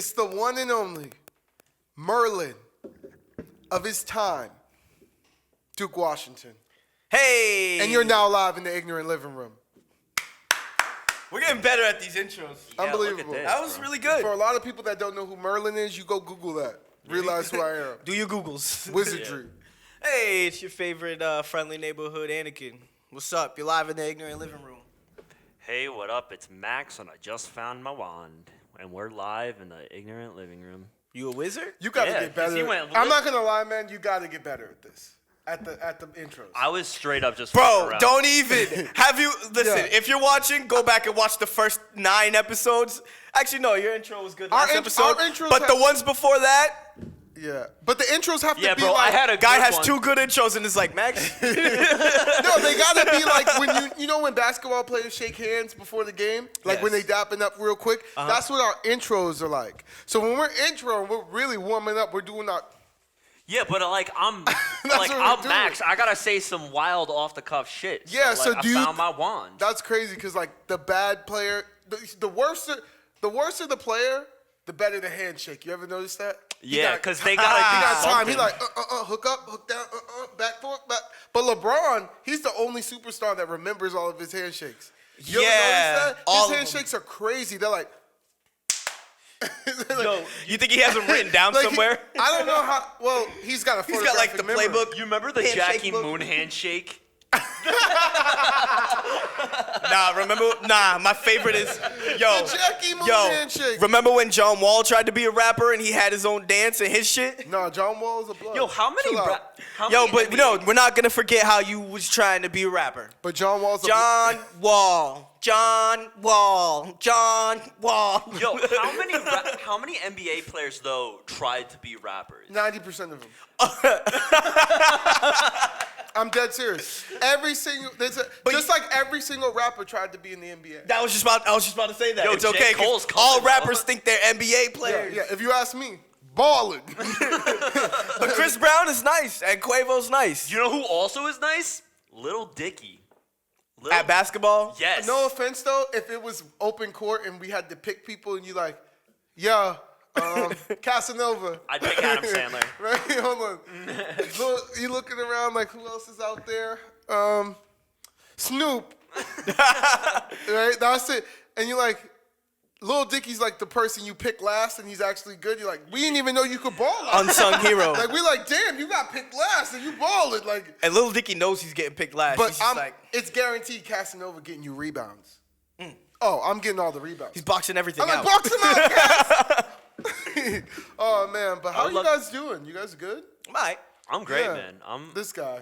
It's the one and only Merlin of his time, Duke Washington. Hey! And you're now live in the Ignorant Living Room. We're getting better at these intros. Yeah, Unbelievable. look at this, That was bro. really good. For a lot of people that don't know who Merlin is, you go Google that. Realize who I am. Do your Googles. Wizardry. Hey, it's your favorite friendly neighborhood Anakin. What's up? You're live in the Ignorant Living Room. Hey, what up? It's Max, and I just found my wand. And we're live in the Ignorant Living Room. You a wizard? You gotta Yeah, get 'cause he better. went I'm not gonna lie, man. You gotta get better at this. At the intros. I was straight up just Bro, fucking around. don't even. Have you, listen, Yeah. if you're watching, go back and watch the first 9 episodes. Actually, no, your intro was good last episode. our intros but the have- ones before that, Yeah. But the intros have to Yeah, be bro, like. I had a guy good has one. 2 good intros and it's like, Max. No, they gotta be like when you know when basketball players shake hands before the game, like when they Yes. dapping up real quick. That's what our intros are like. So when we're introing, we're really warming up. We're doing our. Yeah, but like I'm what we're I'm doing. Max. I gotta say some wild off the cuff shit. Yeah, so like, do I you- found my wand. That's crazy because like the bad player, the worse the player, the better the handshake. You ever notice that? Yeah, 'cause they he gotta do got time. He something. like hook up, hook down, back forth, back. But LeBron, he's the only superstar that remembers all of his handshakes. You Yeah, ever notice that? all His of handshakes are crazy. They're like. Yo, you think he has them written down Like, somewhere? I don't know how. Well, he's got a. He's got like the photographic memory. playbook. You remember the Handshake Jackie book? Moon handshake? Nah, my favorite is, yo. The Jackie Moon Yo, handshake. remember when John Wall tried to be a rapper and he had his own dance and his shit? No, John Wall's a blood. Yo, how many? Chill out. Yo, but no, we're not gonna forget how you was trying to be a rapper. But John Wall's a John Wall. John Wall. John Wall. Yo, how many NBA players though tried to be rappers? 90% of them. I'm dead serious. Every single, just like every single rapper tried to be in the NBA. I was just about to say that. Yo, it's J. okay. 'cause Cole's all coming, rappers bro. think they're NBA Yeah, players. yeah. If you ask me, balling. But Chris Brown is nice and Quavo's nice. You know who also is nice? Little Dicky. At basketball? Yes. No offense though, if it was open court and we had to pick people and you like, yeah, Casanova. I'd pick Adam Sandler. Right? Hold on. You looking around like who else is out there? Snoop. Right? That's it. And you're like, Lil Dicky's like the person you pick last and he's actually good. You're like, we didn't even know you could ball. Unsung hero. Like we like, damn, you got picked last and you balling. Like, And Lil Dicky knows he's getting picked last. but He's just like, it's guaranteed Casanova getting you rebounds. Oh, I'm getting all the rebounds. he's boxing everything I'm like, out. box him out, Cass. Oh man, but how would you love- guys doing? You guys good? Right. I'm great, Yeah. man. This guy.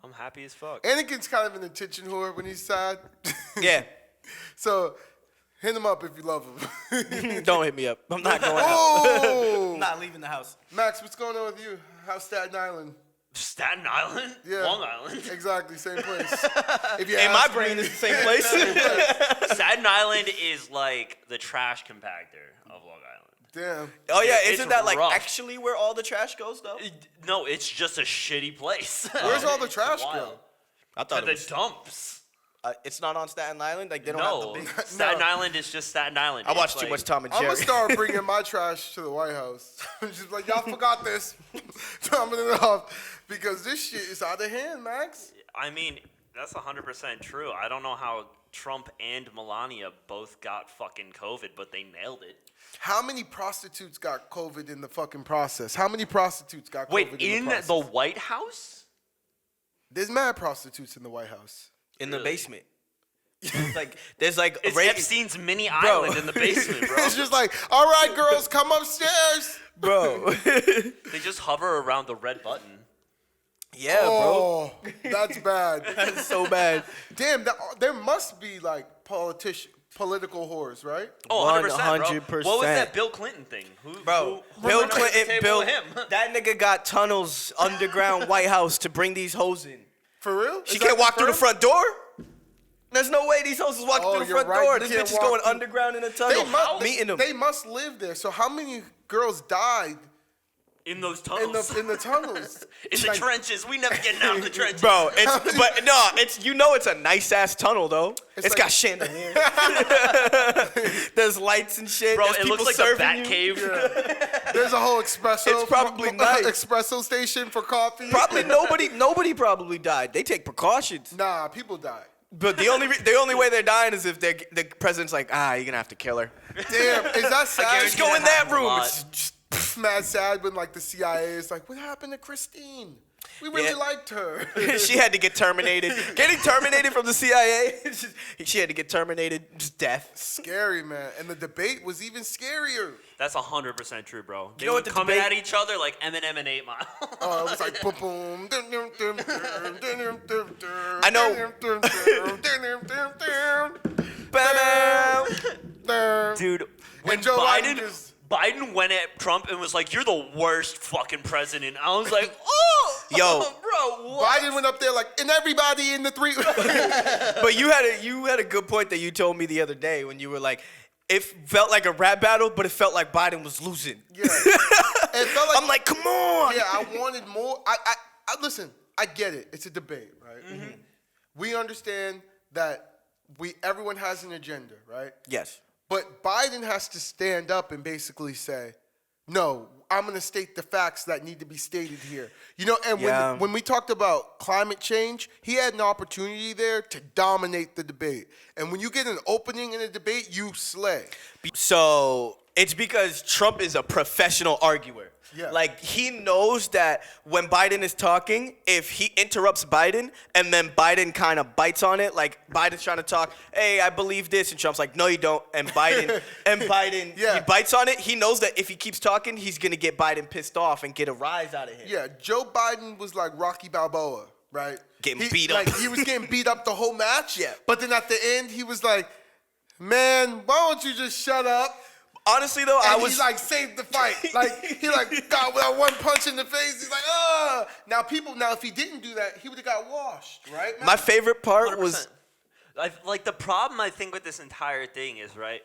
I'm happy as fuck. Anakin's kind of an attention whore when he's sad. Yeah. So hit him up if you love him. Don't hit me up. I'm not going out. Oh, I'm not leaving the house. Max, what's going on with you? How's Staten Island? Staten Island? Yeah. Long Island? Exactly, same place. If you In my ask brain, me- it's the same place. Staten Island is like the trash compactor of Long Island. Damn. Oh yeah, It's isn't that like rough. actually where all the trash goes though? No, it's just a shitty place. Where's all the It's trash wild. go? I thought To it was. the dumps. It's not on Staten Island. Like they don't No, have the big. Staten Island is just Staten Island. I It's watched too like- much Tom and I'm Jerry. gonna start bringing my trash to the White House. Just like y'all forgot this, dumping it off because this shit is out of hand, Max. I mean, that's 100% true. I don't know how Trump and Melania both got fucking COVID, but they nailed it. How many prostitutes got COVID in the fucking process? How many prostitutes got Wait, COVID in the process? the White House? There's mad prostitutes in the White House. in the Really? basement. There's like It's ra- Epstein's mini island in the basement, bro. It's just like, all right, girls, come upstairs. bro. They just hover around the red button. Yeah, bro. Oh, that's bad. That's so bad. Damn, there must be like political whores, right? Oh, 100%, 100%. bro. What was that Bill Clinton thing? Bro, who Bill went to the Clinton table built with him? that nigga got tunnels underground White House to bring these hoes in. For real? She Is can't that walk through the confirmed? front door. There's no way these hoes is walking Oh, through the you're front right. door. You This can't bitch is walk going through- underground in a tunnel. They must, meeting them. They must live there. So how many girls died In those tunnels. in the tunnels. In the trenches. We never getting out of the trenches. Bro, it's a nice ass tunnel though. It's like- got chandeliers. There's lights and shit. Bro, There's it looks people like the serving Bat you. Cave. There's a whole espresso. It's probably nice. Espresso station for coffee. Probably nobody probably died. They take precautions. Nah, people died. But the only way they're dying is if the president's like, you're gonna have to kill her. Damn, is that sad? Just go in that happens a room. lot. It's just- Mad sad when like the CIA is like, what happened to Christine? We really Yeah. liked her. she had to get terminated. Getting terminated from the CIA, she had to get terminated. Just death. Scary, man. And the debate was even scarier. That's 100% true, bro. They know were what the coming debate- at each other like Eminem and 8 Mile. Oh, it was like boom, boom, dum, dum, dum, dum, dum, dum, dum, I know. dum, dum, dum, dum, dum, Bam. dum. Dude, when Joe Biden Biden went at Trump and was like, "You're the worst fucking president." I was like, "Oh, Yo. bro, what?" Biden went up there like, and everybody in the three. But you had a good point that you told me the other day when you were like, it felt like a rap battle, but it felt like Biden was losing. Yeah. It felt like, I'm like, come on. yeah, I wanted more. I listen, I get it. It's a debate, right? Mm-hmm. We understand that everyone has an agenda, right? Yes. But Biden has to stand up and basically say, no, I'm going to state the facts that need to be stated here. You know, and Yeah. when we talked about climate change, he had an opportunity there to dominate the debate. And when you get an opening in a debate, you slay. So it's because Trump is a professional arguer. Yeah. Like, he knows that when Biden is talking, if he interrupts Biden and then Biden kind of bites on it, like Biden's trying to talk, hey, I believe this, and Trump's like, no, you don't. And Biden, Yeah. he bites on it. He knows that if he keeps talking, he's going to get Biden pissed off and get a rise out of him. Yeah, Joe Biden was like Rocky Balboa, right? Getting beat up. Like, he was getting beat up the whole match. Yeah. But then at the end, he was like, man, why don't you just shut up? Honestly, though, And he like saved the fight. Like he like got that one punch in the face. He's like, oh. Now if he didn't do that, he would have got washed, right? Man? my favorite part was 100%. Like the problem I think with this entire thing is, right,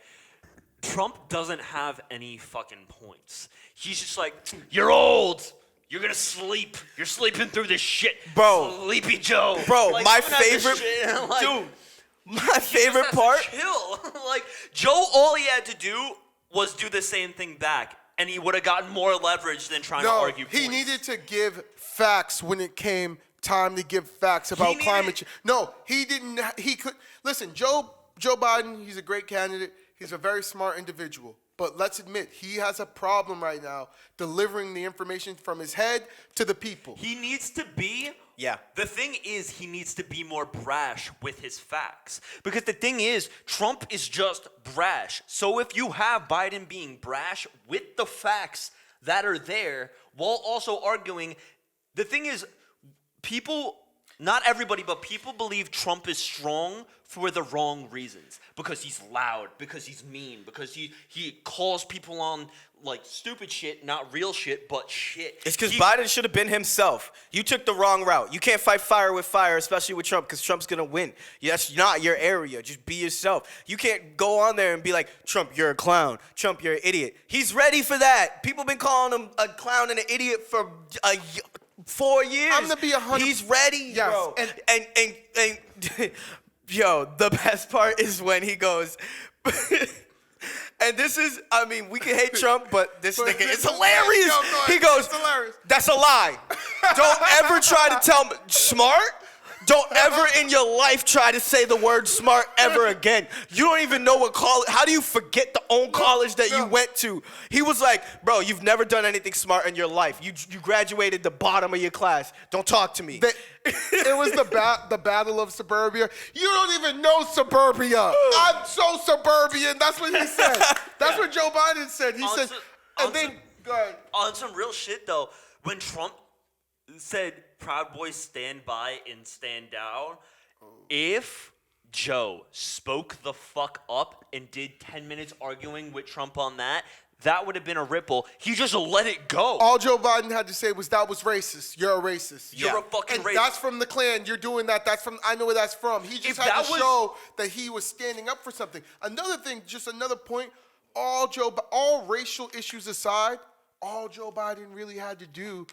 Trump doesn't have any fucking points. He's just like, "You're old. You're gonna sleep. You're sleeping through this shit, Bro. Sleepy Joe." Bro, Like, my coming at this favorite- shit, like, dude, my he just favorite has to part. chill. Like Joe, all he had to do was do the same thing back, and he would have gotten more leverage than trying to no, argue. he points. needed to give facts when it came time to give facts about needed- climate change. No, he didn't. He could listen. Joe Biden, he's a great candidate. He's a very smart individual. But let's admit, he has a problem right now delivering the information from his head to the people. He needs to be. Yeah. The thing is, he needs to be more brash with his facts. Because the thing is, Trump is just brash. So if you have Biden being brash with the facts that are there, while also arguing, the thing is, people, not everybody, but people believe Trump is strong for the wrong reasons. Because he's loud, because he's mean, because he calls people on like stupid shit, not real shit, but shit. It's because He- Biden should have been himself. You took the wrong route. You can't fight fire with fire, especially with Trump, because Trump's gonna win. That's not your area. Just be yourself. You can't go on there and be like, Trump, you're a clown. Trump, you're an idiot. He's ready for that. People been calling him a clown and an idiot for 4 years. I'm gonna be 100 He's ready, Yes, bro. and- And yo, the best part is when he goes. And this is, I mean, we can hate Trump, but this nigga is hilarious. Yo, go ahead. He goes, It's hilarious. that's a lie. Don't ever try to tell me, smart? Don't ever in your life try to say the word smart ever again. You don't even know what college, how do you forget the own college that you went to? He was like, bro, you've never done anything smart in your life. You graduated the bottom of your class. Don't talk to me. It was the battle of suburbia. You don't even know suburbia. I'm so suburban. That's what he said. That's what Joe Biden said. He said, and then go ahead. On some real shit though, when Trump said Proud Boys stand by and stand down, if Joe spoke the fuck up and did 10 minutes arguing with Trump on that, that would have been a ripple. He just let it go. All Joe Biden had to say was that was racist. You're a racist. You're Yeah. a fucking And racist. that's from the Klan. You're doing that. That's from, I know where that's from. He If just had that to was- show that he was standing up for something. Another thing, just another point, all racial issues aside, all Joe Biden really had to do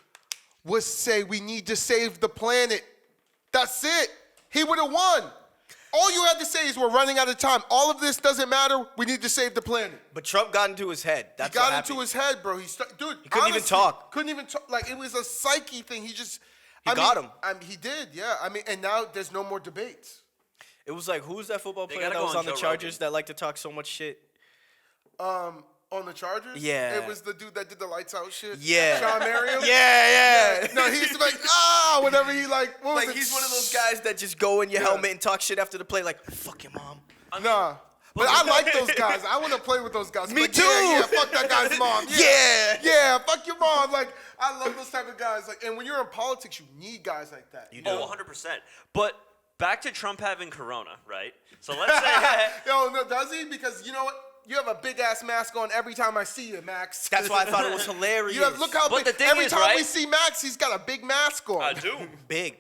was say we need to save the planet. That's it. He would have won. All you had to say is we're running out of time. All of this doesn't matter. We need to save the planet. But Trump got into his head. That's He got what into happened. his head, bro. Dude, He couldn't even talk. Couldn't even talk. Like, it was a psyche thing. He just... He got him. He did, yeah. I mean, and now there's no more debates. It was like, who's that football player gotta that go was on on the Joe Chargers Rogan. that like to talk so much shit? On the Chargers? Yeah. It was the dude that did the lights out shit. Yeah. Sean Marion? Yeah. No, he's like, whenever he like, what was Like, it? he's one of those guys that just go in your Yeah. helmet and talk shit after the play, like, fuck your mom. Nah. But I like those guys. I want to play with those guys. Me Like, too. Yeah, fuck that guy's mom. Yeah. Yeah, fuck your mom. Like, I love those type of guys. Like, and when you're in politics, you need guys like that. You do. Oh, 100%. But back to Trump having corona, right? So let's say Yo, no, does he? Because you know what? You have a big ass mask on every time I see you, Max. That's why I thought it was hilarious. You have, look how But big. the thing Every is, time right? we see Max, he's got a big mask on. I do. big.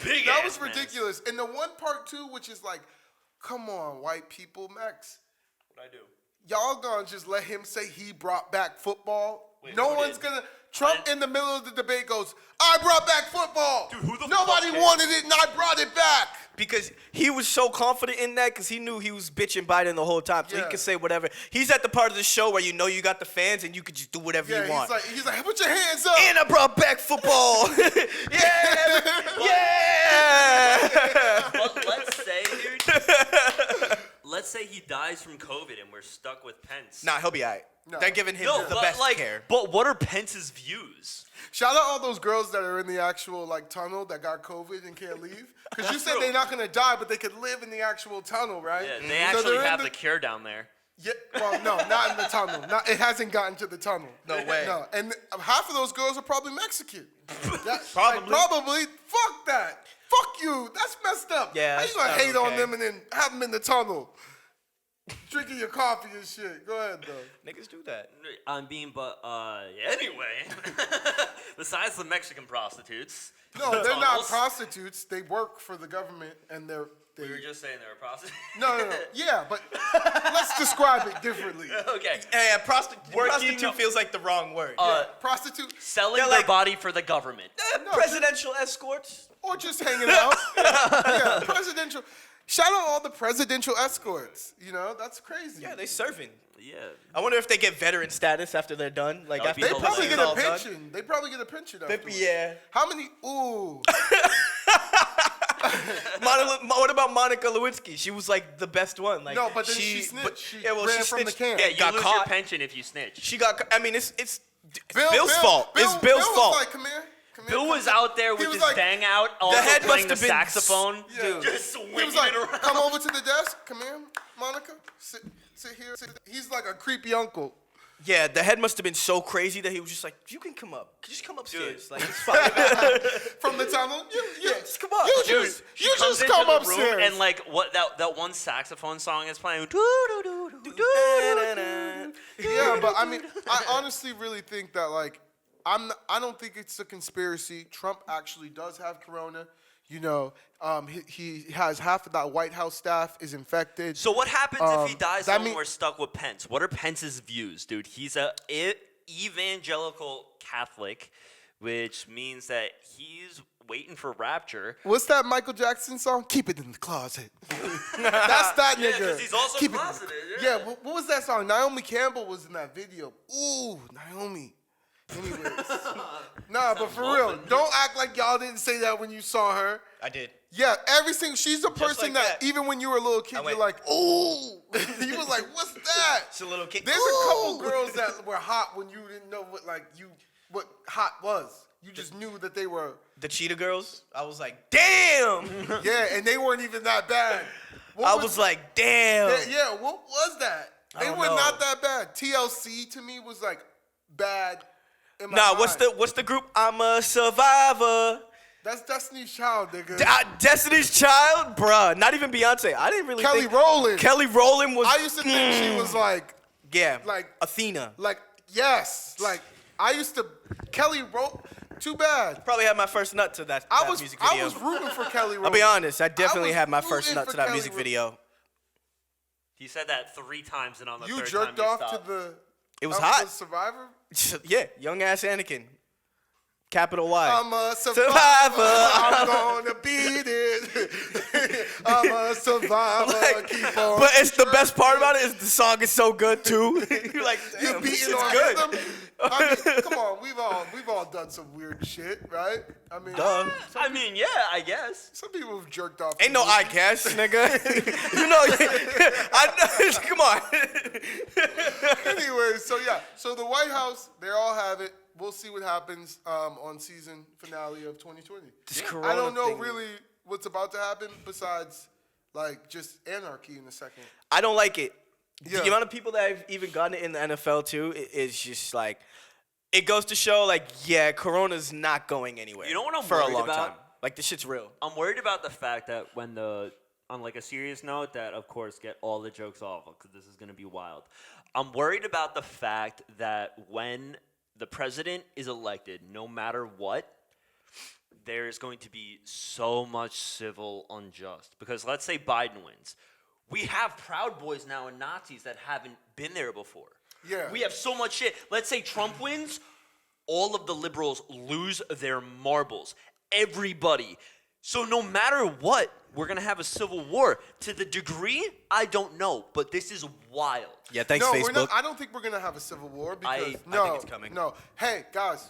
Big That ass was man. ridiculous. And the one part too, which is like, come on, white people, Max. What I do? Y'all gonna just let him say he brought back football? Wait, No who one's did? gonna. Trump in the middle of the debate goes, I brought back football. Dude, who the Nobody fuck cares? wanted it and I brought it back. Because he was so confident in that because he knew he was bitching Biden the whole time. So Yeah. he could say whatever. He's at the part of the show where you know you got the fans and you could just do whatever Yeah, you want. he's like, put your hands up. And I brought back football. yeah. But let's say, dude. Let's say he dies from COVID and we're stuck with Pence. Nah, he'll be all right. No. They're giving him No, the but best like, care. but what are Pence's views? Shout out all those girls that are in the actual like tunnel that got COVID and can't leave. Because you said true. they're not gonna die, but they could live in the actual tunnel, right? Yeah, they So actually they're in have the cure down there. Yeah, well, no, not in the tunnel. Not, it hasn't gotten to the tunnel. No way. No, and half of those girls are probably Mexican. Probably. Probably. Fuck that. Fuck you. That's messed up. Yeah, How you that's gonna not hate on okay. them and then have them in the tunnel, drinking your coffee and shit? Go ahead though. Niggas do that. Anyway, besides the Mexican prostitutes. No, they're not tunnels, prostitutes. They work for the government and they're. We were just saying they were prostitutes. No. Yeah, but let's describe it differently. Okay. Yeah, Working- prostitute feels like the wrong word. Prostitute Selling They're their like- body for the government. Presidential escorts. or just hanging out. Yeah, presidential. Shout out all the presidential escorts. You know, that's crazy. Yeah, they serving. Yeah. I wonder if they get veteran status after they're done. Like That would after be They the probably hilarious. get a all done. pension. They probably get a pension afterwards. Yeah. How many? Ooh. What about Monica Lewinsky? She was like the best one. Like No, but then she snitched. but- She yeah, well, ran she from the snitched. camp. Yeah, Yeah, you got lose caught. your pension if you snitch. She got. I mean, it's Bill's fault. It's Bill's was fault. Like, come here. Come here, Bill come was here. out there He with was his like- bang out, also head playing the must have been saxophone. Yeah. Just He swinging was like, it around. come over to the desk. Come here, Monica. Sit here. He's like a creepy uncle. Yeah, the head must have been so crazy that he was just like, "You can come up. Just come upstairs. Dude. Like it's fine." From the tunnel. Yeah, just come up. You Dude, just, she you comes just into come the upstairs. room and like what that one saxophone song is playing. Yeah, but I mean, I honestly really think that like, I don't think it's a conspiracy. Trump actually does have corona. You know, he has half of that White House staff is infected. So what happens if he dies that and mean- we're stuck with Pence? What are Pence's views, dude? He's a evangelical Catholic, which means that he's waiting for rapture. What's that Michael Jackson song? Keep it in the closet. That's that Yeah, nigga. 'cause he's also Keep it in the closeted, cl- yeah. Yeah, what was that song? Naomi Campbell was in that video. Ooh, Naomi. Anyways. Nah, but for real, don't act like y'all didn't say that when you saw her. I did. Yeah, every single, she's the person like that, that. even when you were a little kid, I you're went, like, ooh. You was like, what's that? It's a little kid. There's a couple girls that were hot when you didn't know what hot was. You just knew that they were, The Cheetah Girls. I was like, "Damn." yeah, and they weren't even that bad. What I was like, "Damn." yeah, what was that? They don't were know. not that bad. TLC to me was like bad. In my Nah, mind. what's the group? I'm a survivor. That's Destiny's Child, nigga. Destiny's Child, bruh. Not even Beyonce. I didn't really Kelly think Rowland. Kelly Rowland was. I used to think she was like, like Athena. yes, I used to Kelly Too bad. Probably had my first nut to that music video. I was rooting for Kelly Rowland. I'll be honest. I definitely was had my first rooting nut for to that Kelly music Ro- video. He said that 3 times, and on the You third jerked time off stopped. to the. It was The hot. Survivor. Yeah, young ass Anakin. Capital Y. I'm a survivor. Survivor. I'm gonna beat it. I'm a survivor. Like, Keep on. but it's the best part about it is the song is so good too. You're like, You damn, this beating shit's on good. rhythm. I mean, come on, we've all done some weird shit, right? I mean, Duh. I mean, yeah, I guess. some people have jerked off. Ain't to no I movies. guess, nigga. You know, come on. Anyway, so yeah, so the White House, they all have it. We'll see what happens on season finale of 2020. This I corona don't know thing. really what's about to happen besides like just anarchy in a second. I don't like it. Yeah. The amount of people that have even gotten it in the NFL too is just like, it goes to show like, yeah, Corona's not going anywhere. You know what I'm for a worried long about? time. Like this shit's real. I'm worried about the fact that when on like a serious note, that of course get all the jokes off because this is gonna be wild. I'm worried about the fact that when the president is elected, no matter what, there is going to be so much civil unjust. Because let's say Biden wins. We have Proud Boys now and Nazis that haven't been there before. Yeah. We have so much shit. Let's say Trump wins, all of the liberals lose their marbles. Everybody. So no matter what, we're going to have a civil war. To the degree, I don't know, but this is wild. Yeah, thanks No, Facebook. we're not. I don't think we're gonna have a civil war because I no, think it's coming. No, hey guys,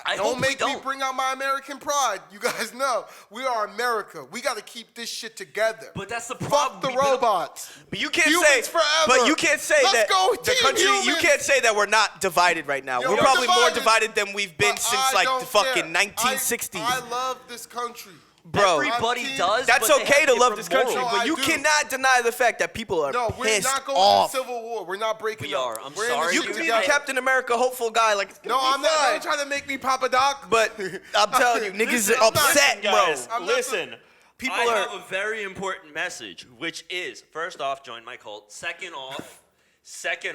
I hope don't we make me don't. bring out my American pride. You guys know we are America. We got to keep this shit together. But that's the Fuck problem. the We've been- robots. But you can't Humans say. forever. But you can't say Let's that go, the Team country. You Humans. can't say that we're not divided right now. Yo, we're we're probably more divided. divided than we've been But since I like don't the fucking care. 1960s. I love this country. Bro, Everybody I'm does. that's but they okay have to love different this country, morals. No, but I you do. cannot deny the fact that people are No, we're pissed not going off. to civil war. We're not breaking We up. are. I'm We're in sorry. this You shit can be the together. Captain America hopeful guy, like it's No, gonna be I'm not. fine. Don't try to make me Papa Doc. But I'm telling you, niggas Listen, are upset, listen, bro. guys, I'm not listen. People I are- have a very important message, which is first off, join my cult. Second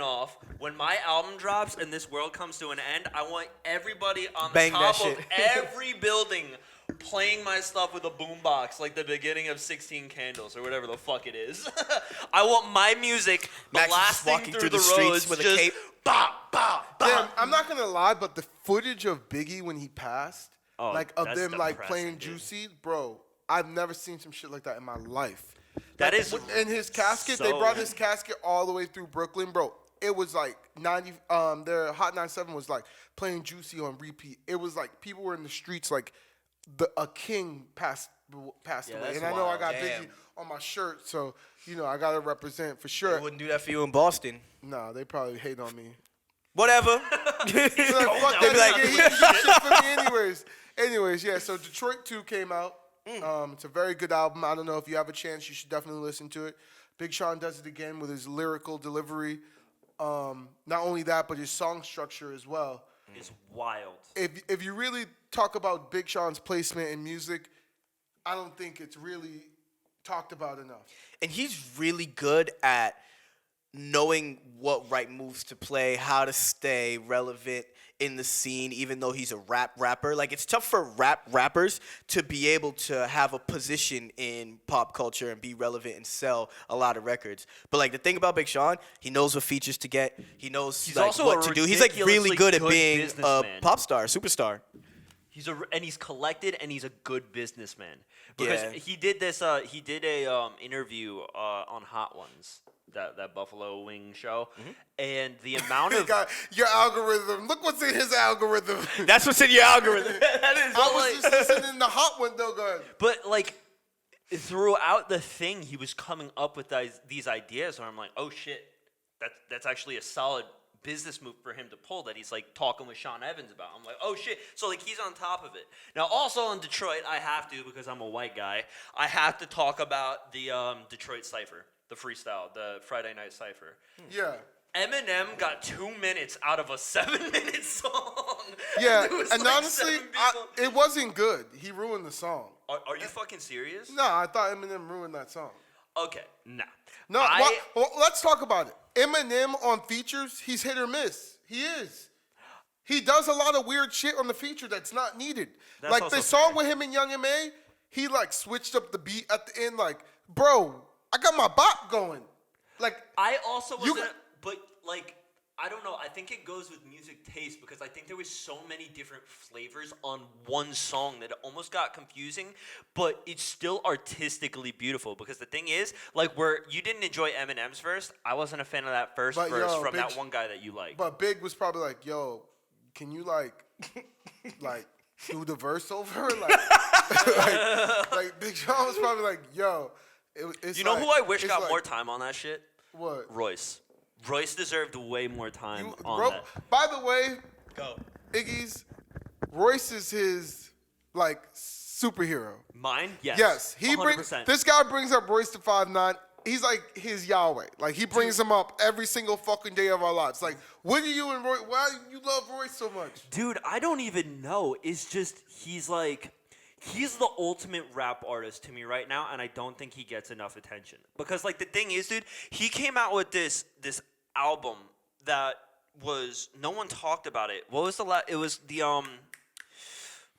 off, when my album drops and this world comes to an end, I want everybody on the Bang that top of shit. every building playing my stuff with a boombox, like the beginning of 16 Candles or whatever the fuck it is. I want my music Max is blasting walking through through the the streets roads with a just cape. bop, bop, bop. Damn, I'm not gonna lie, but the footage of Biggie when he passed, Oh, like of that's them like depressing, playing dude. Juicy, bro. I've never seen some shit like that in my life. That Like, is in his casket. They so- brought his casket all the way through Brooklyn, bro. It was like 90. Their Hot 97 was like playing Juicy on repeat. It was like people were in the streets like a king passed Yeah, away, that's and I know I wild. got Damn. Biggie on my shirt, so you know I gotta represent for They sure. wouldn't do that for you in Boston. Nah, they probably hate on me. Whatever. Like, fuck They be that like- nigga, he didn't do shit for me anyways, yeah, so Detroit 2 came out. It's a very good album. I don't know if you have a chance, you should definitely listen to it. Big Sean does it again with his lyrical delivery. Not only that, but his song structure as well. It's wild. If you really talk about Big Sean's placement in music, I don't think it's really talked about enough. And he's really good at knowing what right moves to play, how to stay relevant in the scene, even though he's a rapper. Like, it's tough for rappers to be able to have a position in pop culture and be relevant and sell a lot of records. But, like, the thing about Big Sean, he knows what features to get. He knows He's like, also what a to do. He's, like, really ridiculously good at good being a businessman. pop star, superstar. He's collected and he's a good businessman because Yeah. he did this. He did a interview on Hot Ones, that Buffalo Wing show, and the amount He of got your algorithm. Look what's in his algorithm. That's what's in your algorithm. That is I was just listening to Hot One though, guys. but like throughout the thing, he was coming up with these ideas where I'm like, oh shit, that's actually a solid business move for him to pull that he's like talking with Sean Evans about. I'm like, oh shit. So like he's on top of it. Now also in Detroit, I have to, because I'm a white guy, I have to talk about the Detroit Cypher, the freestyle, the Friday Night Cypher. Yeah. Eminem got 2 minutes out of a 7-minute song. Yeah, It was and like honestly, 7 people. it wasn't good. He ruined the song. Are you fucking serious? No, I thought Eminem ruined that song. Okay, nah. No, well, let's talk about it. Eminem on features, he's hit or miss. He is. He does a lot of weird shit on the feature that's not needed. That's like also the song fair. with him and Young M.A., he like switched up the beat at the end. Like, bro, I got my bop going. Like, I also was You in got- but like I don't know. I think it goes with music taste because I think there was so many different flavors on one song that it almost got confusing, but it's still artistically beautiful because the thing is, like, where you didn't enjoy Eminem's verse, I wasn't a fan of that first But, verse yo, from that bitch- one guy that you like. But Big was probably like, "Yo, can you like do the verse over?" Like Big Sean was probably like, "Yo, it's You know like- who I wish it's got like- more time on that shit? What? Royce. Royce deserved way more time on Bro, that. by the way, Go. Iggy's Royce is his like superhero. Mine? Yes. Yes, he brings 100%. this guy brings up Royce to 5'9". He's like his Yahweh. Like he brings him up every single fucking day of our lives. Like, what do you and Royce? Why you love Royce so much? Dude, I don't even know. It's just he's the ultimate rap artist to me right now, and I don't think he gets enough attention. Because like the thing is, dude, he came out with this album that was no one talked about it. What was it was the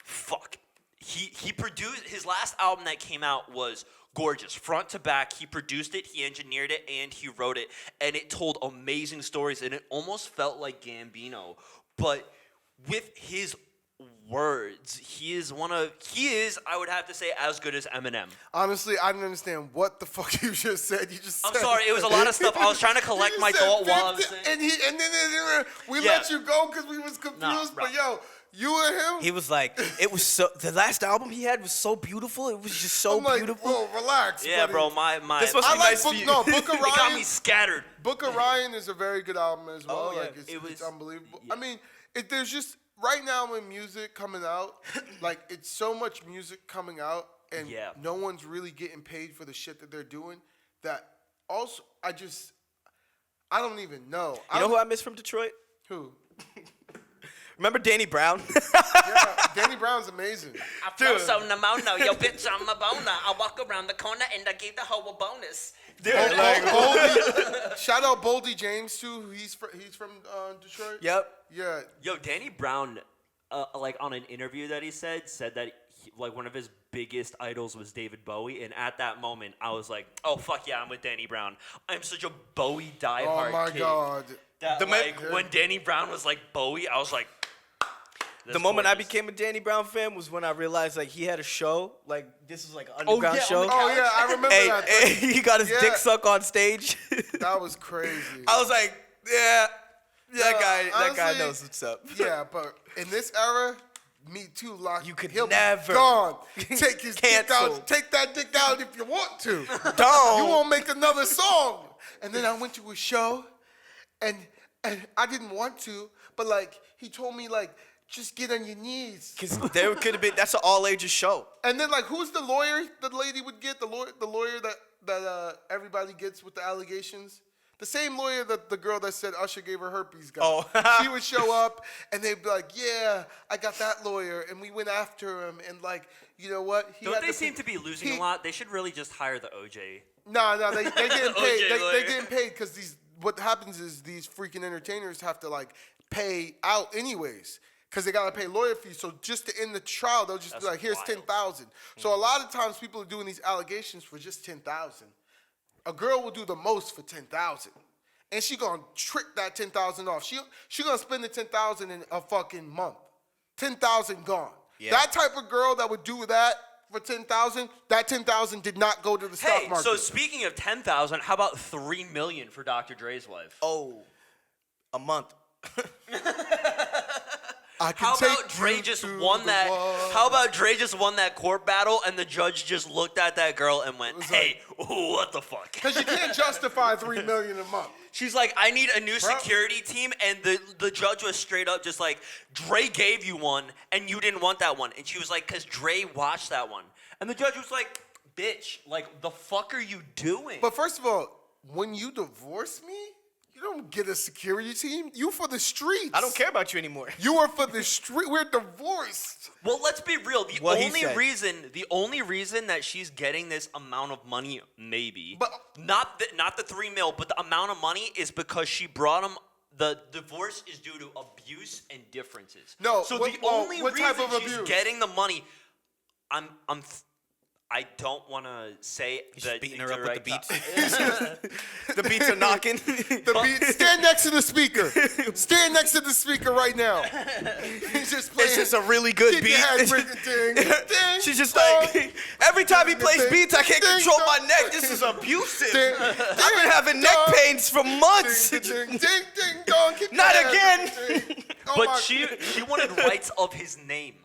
fuck. He produced his last album that came out was gorgeous, front to back. He produced it, he engineered it, and he wrote it, and it told amazing stories, and it almost felt like Gambino, but with his words. He is, I would have to say, as good as Eminem. Honestly, I didn't understand what the fuck you just said. You just I'm said, sorry, it was a lot of stuff. I was trying to collect You my said thought while I was 50 saying. and then we Yeah. let you go because we was confused. bro. But yo, you and him, He was like, it was so. The last album he had was so beautiful. It was just so I'm like, beautiful. bro, relax. Yeah, buddy. bro, my This must I be like nice Book, for you. no, Book of it got me Ryan. scattered. Book of Ryan is a very good album as well. Oh, yeah. Like It it's was- unbelievable. yeah. I mean, there's just right now in music coming out, like it's so much music coming out, and Yeah. no one's really getting paid for the shit that they're doing. That also, I don't even know. You know who I miss from Detroit? Who? Remember Danny Brown? Yeah, Danny Brown's amazing. I feel so pneumono, yo bitch, I'm a boner. I walk around the corner and I give the hoe a bonus. Shout out Boldy James too. He's from Detroit. Yep. Yeah. Yo, Danny Brown, like on an interview that he said that like one of his biggest idols was David Bowie, and at that moment I was like, oh fuck yeah, I'm with Danny Brown. I'm such a Bowie diehard Oh my kid. God. That The like man- when Danny Brown was like Bowie, I was like, The moment I became a Danny Brown fan was when I realized like he had a show, like this was like an underground yeah, on show. the Oh yeah, I remember Hey, that. hey, he got his Yeah. dick sucked on stage. That was crazy. I was like, yeah, that No, guy honestly, knows what's up. Yeah, but in this era, Me Too lock. You could he'll never- be gone. Take his dick Cancelled. out. Take that dick out if you want to. Don't. You won't make another song. And then I went to a show, and I didn't want to, but like he told me like just get on your knees. Because there could have been, that's an all ages show. And then like who's the lawyer the lady would get? The lawyer that everybody gets with the allegations. The same lawyer that the girl that said Usher gave her herpes got. Oh. She would show up and they'd be like, yeah, I got that lawyer. And we went after him. And like, you know what? He Don't had they to seem pay- to be losing he- a lot? They should really just hire the OJ. No, they getting paid. OJ They lawyer. getting paid because what happens is these freaking entertainers have to like pay out anyways. Because they gotta pay lawyer fees. So just to end the trial, they'll just That's be like, here's wild. 10,000. So a lot of times people are doing these allegations for just 10,000. A girl will do the most for 10,000. And she gonna trick that 10,000 off. She gonna spend the 10,000 in a fucking month. 10,000 gone. Yeah. That type of girl that would do that for 10,000, that 10,000 did not go to the stock Hey, market. so speaking of 10,000, how about 3 million for Dr. Dre's wife? Oh, a month. I can How take about Dre you just to won the that? wall. How about Dre just won that court battle and the judge just looked at that girl and went, was "Hey, what the fuck?" Because you can't justify $3 million a month. She's like, "I need a new Bro. security team," and the judge was straight up just like, "Dre gave you one and you didn't want that one," and she was like, "Cause Dre watched that one," and the judge was like, "Bitch, like the fuck are you doing?" But first of all, when you divorce me, you don't get a security team. You for the streets. I don't care about you anymore. You are for the street. We're divorced. Well, let's be real. The What he only reason that she's getting this amount of money, maybe, But- not the 3 mil, but the amount of money is because she brought him. The divorce is due to abuse and differences. No, so what- the well, only what reason type of she's abuse? getting the money, I don't want to say that beating these her are up with the right beats. The beats are knocking. Stand next to the speaker. Stand next to the speaker right now. He's just playing. It's just a really good Keep beat. your head ringing, ding, ding, She's just dong. like, every time he plays Ding, beats, I can't ding, control dong. my neck. This is abusive. Ding, I've been having neck dong. pains for months. Ding, ding, ding, ding, dong. Keep your Not head again. ringing, ding. Oh But my- she wanted rights of his name.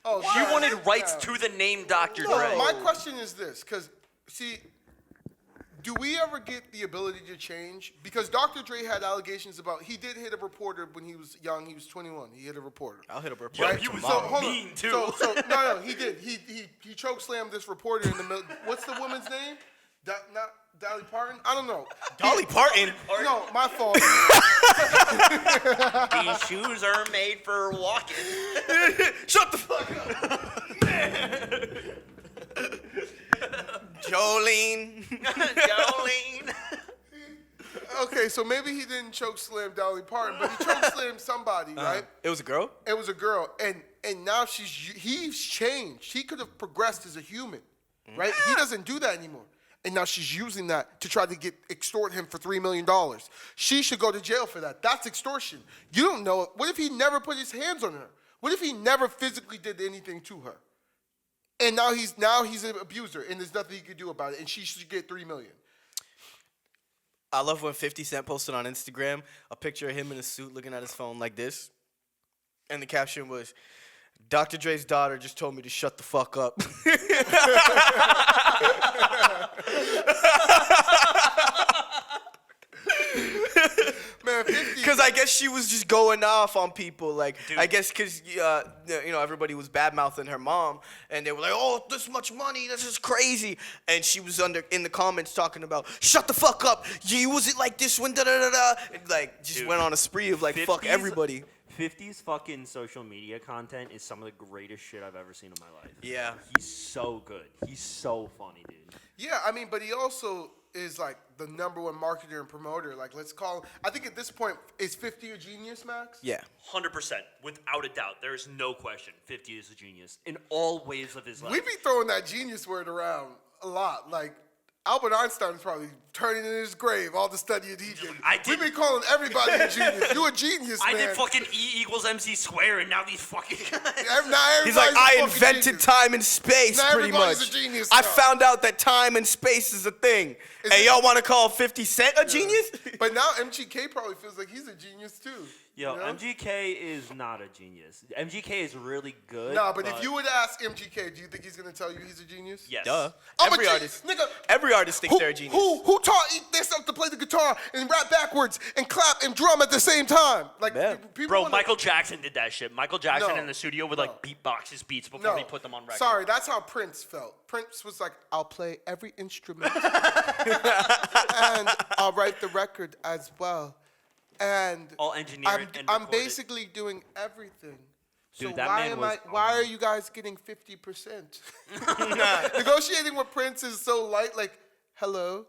Oh, She God. wanted rights Yeah. to the name Dr. No, Dre. my question is this, because, see, do we ever get the ability to change? Because Dr. Dre had allegations about, he did hit a reporter when he was young. He was 21. He hit a reporter. I'll hit up her. Yo, Right? he was So, so hold on. mean, too. No, he did. He choke slammed this reporter in the middle. What's the woman's name? Not Dolly Parton? I don't know. Dolly Parton. No, my fault. These shoes are made for walking. Shut the fuck up. Jolene. Jolene. Okay, so maybe he didn't choke slam Dolly Parton, but he choke slammed somebody, right? It was a girl? It was a girl, and now he's changed. He could have progressed as a human, right? He doesn't do that anymore. And now she's using that to try to extort him for $3 million. She should go to jail for that. That's extortion. You don't know. What if he never put his hands on her? What if he never physically did anything to her? And now he's an abuser, and there's nothing he could do about it, and she should get $3 million. I love when 50 Cent posted on Instagram a picture of him in a suit looking at his phone like this. And the caption was, Dr. Dre's daughter just told me to shut the fuck up. Man, 50. Because I guess she was just going off on people. Like, Dude. I guess because, everybody was bad-mouthing her mom. And they were like, oh, this much money, this is crazy. And she was in the comments talking about, shut the fuck up. You was it like this when da-da-da-da. And, like, just Dude, went on a spree of, like, fuck 50s everybody. 50's fucking social media content is some of the greatest shit I've ever seen in my life. Yeah. He's so good. He's so funny, dude. Yeah, I mean, but he also is like the #1 marketer and promoter. Like, let's call him. I think at this point, is 50 a genius, Max? Yeah. 100%, without a doubt. There is no question. 50 is a genius in all ways of his life. We be throwing that genius word around a lot. Like, Albert Einstein is probably turning in his grave all the study that he did. We be calling everybody a genius. You a genius, I man. did fucking E=mc², and now these fucking Now He's like, everybody's a I fucking invented genius. time and space, Now pretty everybody's much. a genius I now. found out that time and space is a thing. Is And it- y'all want to call 50 Cent a genius? But now MGK probably feels like he's a genius too. Yo, you know? MGK is not a genius. MGK is really good. Nah, but if you would ask MGK, do you think he's gonna tell you he's a genius? Yes. Duh. I'm Every a artist. Nigga, Every artist thinks they're a genius. Who taught themselves to play the guitar and rap backwards and clap and drum at the same time? Like, Yeah. people Bro, wanna- Michael Jackson did that shit. Michael Jackson No, in the studio would like beatbox his beats before No, he put them on record. sorry, that's how Prince felt. Prince was like, I'll play every instrument and I'll write the record as well. And All engineered and I'm recorded. basically doing everything. So Dude, that why man am was why are you guys getting 50%? Negotiating with Prince is so light. Like, hello,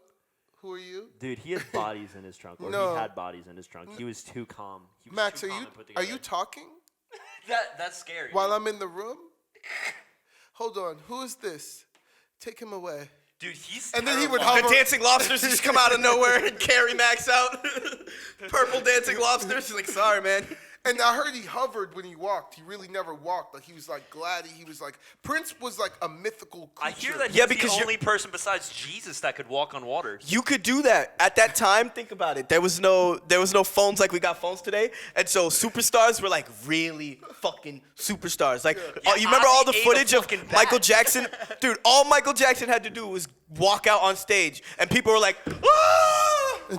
who are you? Dude, he has bodies in his trunk. Or No. he had bodies in his trunk. He was too calm. He was Max, too are calm you and put are together. you talking That's scary. while I'm in the room? Hold on, who is this? Take him away. Dude, he's And then he would terrifying. The hover. dancing lobsters just come out of nowhere and carry Max out. Purple dancing lobsters. He's like, sorry, man. And I heard he hovered when he walked. He really never walked. Like, he was like glad. He was like, Prince was like a mythical creature. I hear that he's Yeah, because the you're- only person besides Jesus that could walk on water. You could do that. At that time, think about it. There was no phones like we got phones today. And so superstars were like really fucking superstars. Like, you remember all the Ozzy ate a footage of fucking bat. Michael Jackson? Dude, all Michael Jackson had to do was walk out on stage. And people were like, ah!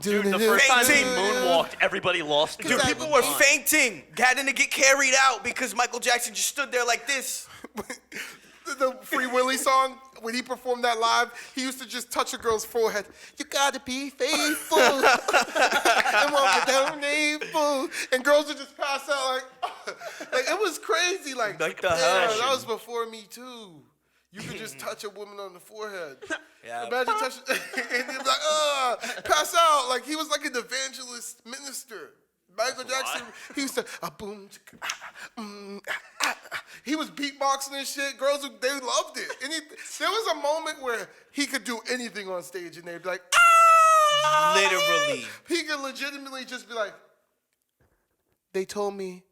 Dude, The first time he Fainting. moonwalked, everybody lost. Dude, people were fainting, having to get carried out because Michael Jackson just stood there like this. the Free Willy song, when he performed that live, he used to just touch a girl's forehead. You gotta be faithful. And walk down faithful. And girls would just pass out like it was crazy. Like Like the yeah, Hush. that was before Me Too. You could just touch a woman on the forehead. Yeah. Imagine touching, and you'd be like, pass out. Like he was like an evangelist minister. Michael Jackson, he used to boom, He was beatboxing and shit. Girls, they loved it. And there was a moment where he could do anything on stage, and they'd be like, ah! Literally. He could legitimately just be like, they told me.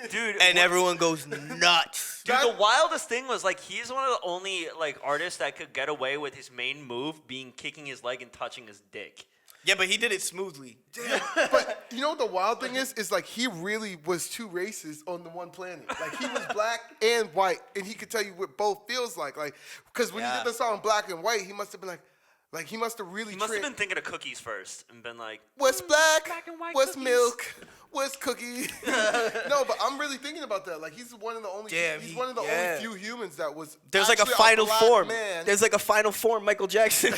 Dude, And everyone goes nuts. Dude, the wildest thing was like he's one of the only like artists that could get away with his main move being kicking his leg and touching his dick. Yeah, but he did it smoothly. But you know what the wild thing is? Is like he really was two races on the one planet. Like he was black and white, and he could tell you what both feels like. Like, because when he Yeah. did the song Black and White, he must have been like he must have really. He must have been thinking of cookies first and been like, What's black? black and white What's cookies." milk? What's cookie? No, but I'm really thinking about that. Like he's one of the only. Damn, he's he- one of the yeah. only few humans that was. There's like a actually final black form. Man. There's like a final form, Michael Jackson.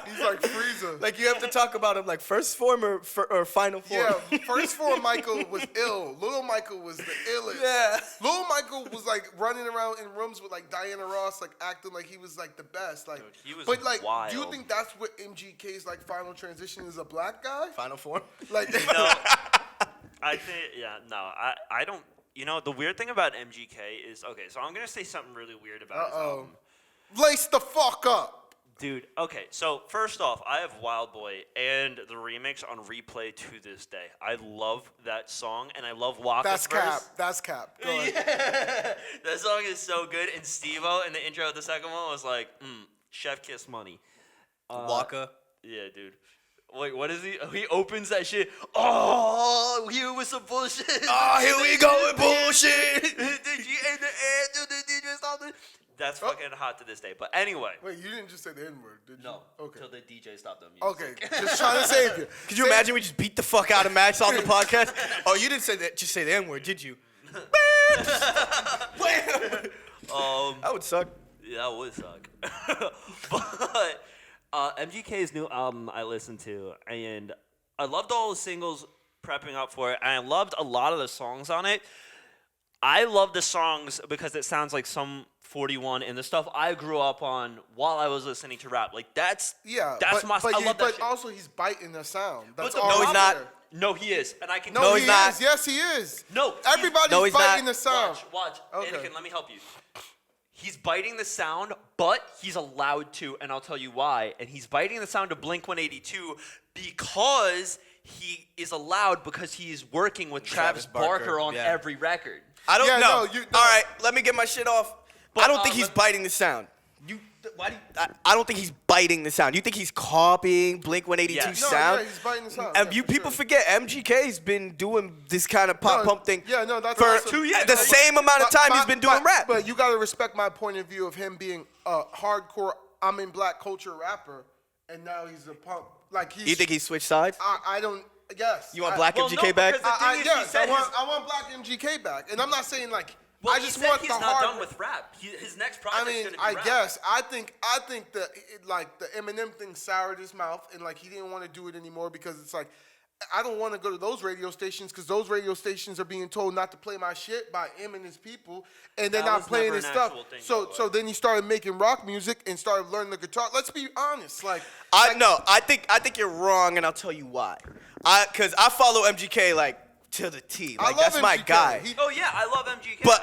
He's like Frieza. Like you have to talk about him like first form or final form. Yeah, first form Michael was ill. Little Michael was the illest. Yeah. Little Michael was like running around in rooms with like Diana Ross, like acting like he was like the best. Like, Dude, he was but like, do you wild. think that's what MGK's like final transition is a black guy? Final form. Like, no. I think, I don't, the weird thing about MGK is, okay, so I'm going to say something really weird about his album. lace the fuck up. Dude, okay, so first off, I have Wild Boy and the remix on replay to this day. I love that song, and I love Waka's That's verse. cap. That's cap. Go ahead. That song is so good, and Steve-O in the intro of the second one was like, Chef Kiss Money. Waka. Yeah, dude. Wait, what is he? He opens that shit. Oh, here was some bullshit. Oh, here we go with bullshit. Did you in the air? Did the DJ stop it? That's fucking hot to this day. But anyway. Wait, you didn't just say the N-word, did you? No. Okay. Until the DJ stopped the music. Okay. Just trying to save you. Could you imagine we just beat the fuck out of Max on the podcast? Oh, you didn't say that. Just say the N-word, did you? That would suck. Yeah, that would suck. But MGK's new album I listened to, and I loved all the singles prepping up for it, and I loved a lot of the songs on it. I love the songs because it sounds like some 41 and the stuff I grew up on while I was listening to rap. Like that's but, my. but, I love that but shit. also he's biting the sound. That's the all. No, he's not. there. No, he is, and I can. No, he's he not. is. Yes, he is. No, Everybody's No, he's biting not. the sound. Watch. Okay. Anakin, let me help you. He's biting the sound, but he's allowed to, and I'll tell you why. And he's biting the sound of Blink-182 because he is allowed because he's working with Travis Barker on yeah. every record. I don't Yeah, know. no, you- All right, let me get my shit off. But, I don't think he's let- biting the sound. Why do you, I don't think he's biting the sound. You think he's copying Blink-182 Yeah. No, No, sound? yeah, he's biting the sound. And yeah, you for people sure. forget MGK's been doing this kind of pop No, pump thing yeah, no, that's for also- 2 years. the same amount of time he's been doing rap. But you gotta respect my point of view of him being a hardcore, I'm in black culture rapper, and now he's a punk. Like he's. You think he switched sides? I don't. Yes. You want I- black well, MGK no, back? because the thing is, he yes, said I want black MGK back, and I'm not saying like. Well, I he just said want he's the not hard. done with rap. His next I project's mean, gonna be I rap. guess I think that like the Eminem thing soured his mouth, and like he didn't want to do it anymore because it's like I don't want to go to those radio stations because those radio stations are being told not to play my shit by him and his people, and they're That not was playing never his an stuff. actual thing, by So the so way. then he started making rock music and started learning the guitar. Let's be honest, like I think you're wrong, and I'll tell you why. Because I follow MGK like to the T. I Like love that's my MGK. guy. He- Oh yeah, I love MGK. But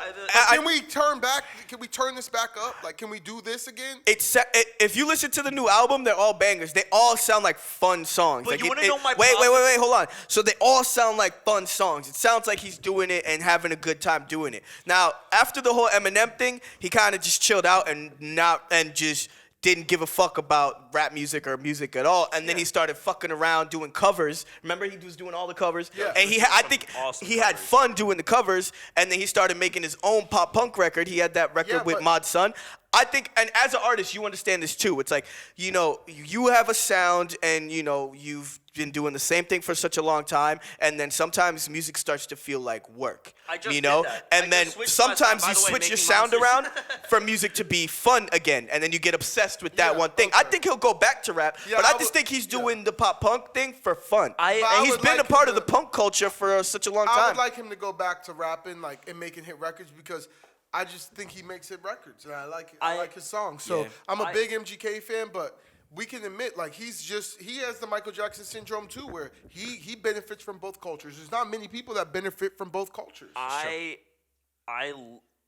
Can we turn back? Can we turn this back up? Like, can we do this again? If you listen to the new album, they're all bangers. They all sound like fun songs. But Like you wanna know my wait, problem? hold on. So they all sound like fun songs. It sounds like he's doing it and having a good time doing it. Now, after the whole Eminem thing, he kind of just chilled out and just didn't give a fuck about rap music or music at all. And then he started fucking around doing covers. Remember, he was doing all the covers. Yeah. And I think Awesome he had covers. fun doing the covers. And then he started making his own pop punk record. He had that record Yeah, with but- Mod Sun. I think, and as an artist, you understand this too. It's like, you have a sound and, you've been doing the same thing for such a long time. And then sometimes music starts to feel like work, I just you did know? that. And I then just switched my sometimes sound, by you the way, switch your making sound monsters. around for music to be fun again. And then you get obsessed with that Yeah, one thing. I okay. think he'll go back to rap, Yeah, but I I just would- think he's yeah. doing the pop punk thing for fun. I and he's would been like a part him of the to- punk culture for such a long I time. would like him to go back to rapping, like, and making hit records because I just think he makes hit records, and I like his songs. So Yeah. I'm a big MGK fan, but we can admit, like, he has the Michael Jackson syndrome too, where he benefits from both cultures. There's not many people that benefit from both cultures.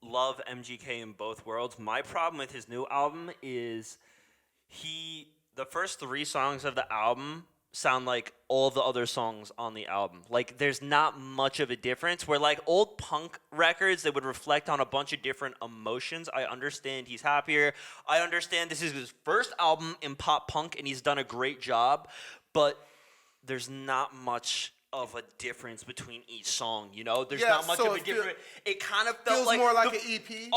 Love MGK in both worlds. My problem with his new album is the first 3 songs of the album sound like all the other songs on the album. Like, there's not much of a difference. Where, like, old punk records that would reflect on a bunch of different emotions, I understand he's happier. I understand this is his first album in pop punk, and he's done a great job. But there's not much of a difference between each song, you know? There's not much so of a difference. It kind of felt feels like more like an EP.